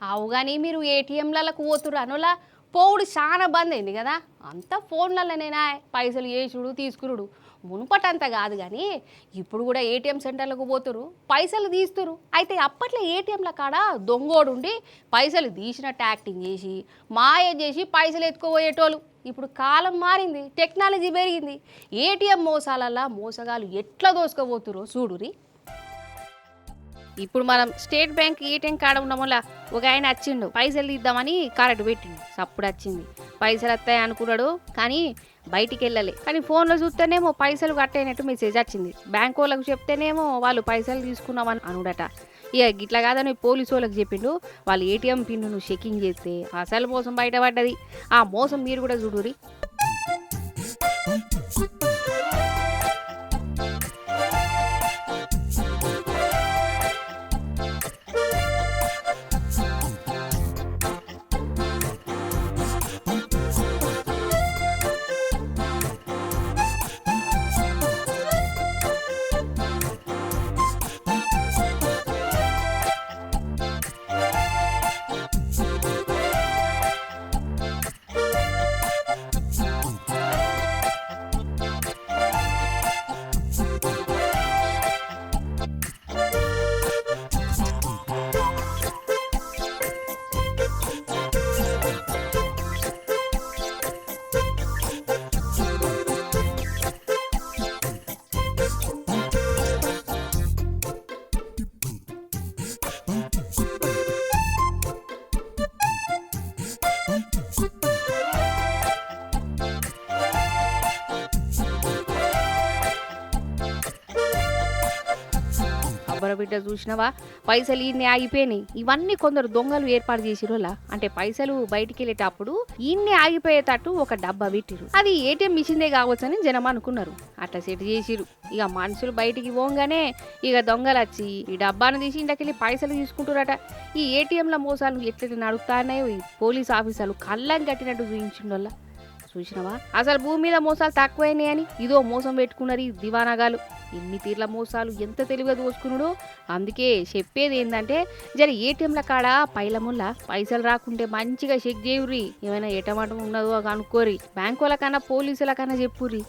అవు కానీ మీరు ఏటీఎంలకు పోతురు అనులా పోవుడు చాలా బంద్ అయింది కదా. అంతా ఫోన్లలోనేనా పైసలు వేసుడు తీసుకురుడు. మునుపటంతా కాదు కానీ ఇప్పుడు కూడా ఏటీఎం సెంటర్లకు పోతురు, పైసలు తీస్తురు. అయితే అప్పట్లో ఏటీఎంల కాడ దొంగోడు ఉండి పైసలు తీసినట్టు యాక్టింగ్ చేసి మాయ చేసి పైసలు ఎత్తుకుపోయేటోళ్ళు. ఇప్పుడు కాలం మారింది, టెక్నాలజీ పెరిగింది. ఏటీఎం మోసాలల్లా మోసగాలు ఎట్లా దోసుకుపోతురో చూడురి. ఇప్పుడు మనం స్టేట్ బ్యాంక్ ఏటీఎం కాడ ఉన్న వల్ల ఒక ఆయన వచ్చిండు, పైసలు తీద్దామని కరెక్ట్ పెట్టిండు. సప్పుడు వచ్చింది, పైసలు వస్తాయి అనుకున్నాడు కానీ బయటికి వెళ్ళలే. కానీ ఫోన్లో చూస్తేనేమో పైసలు కట్టయినట్టు మెసేజ్ వచ్చింది. బ్యాంక్ వాళ్ళకు చెప్తేనేమో వాళ్ళు పైసలు తీసుకున్నామని అనుడట. ఇక గిట్లా కాదని పోలీసు వాళ్ళకి చెప్పిండు. వాళ్ళు ఏటీఎం పిన్ను చెకింగ్ చేస్తే అసలు మోసం బయటపడ్డది. ఆ మోసం మీరు కూడా చూడురి. బిడ్డ చూసినవా, పైసలు ఈయన్ని ఆగిపోయినాయి. ఇవన్నీ కొందరు దొంగలు ఏర్పాటు చేసిరోలా. అంటే పైసలు బయటికి వెళ్ళేటప్పుడు ఈయన్ని ఆగిపోయేటట్టు ఒక డబ్బా పెట్టిరు. అది ఏటీఎం మిషన్దే కావచ్చని జనం అనుకున్నారు. అట్లా సెట్ చేసిరు. ఇక మనుషులు బయటికి పోగానే ఇక దొంగలు వచ్చి ఈ డబ్బాను తీసి ఇంటకెళ్ళి పైసలు తీసుకుంటారట. ఈ ఏటీఎంల మోసాలు ఎట్లా నడుస్తాయో ఈ పోలీస్ ఆఫీసర్లు కళ్ళం కట్టినట్టు చూపించిండోళ్ళ. చూసినవా, అసలు భూమి మీద మోసాలు తక్కువైనాయి అని ఇదో మోసం పెట్టుకున్నారు ఈ దివానాగాలు. ఎన్ని తీర్ల మోసాలు ఎంత తెలివిగా దోసుకున్నాడో. అందుకే చెప్పేది ఏంటంటే జర ఏటీఎంల కాడ పైలముల్లా పైసలు రాకుంటే మంచిగా చెక్ చేయుర్రి. ఏమైనా ఎటమాటం ఉన్నదో కనుక్కోరి. బ్యాంకు వాళ్ళకన్నా పోలీసుల కన్నా చెప్పుర్రి.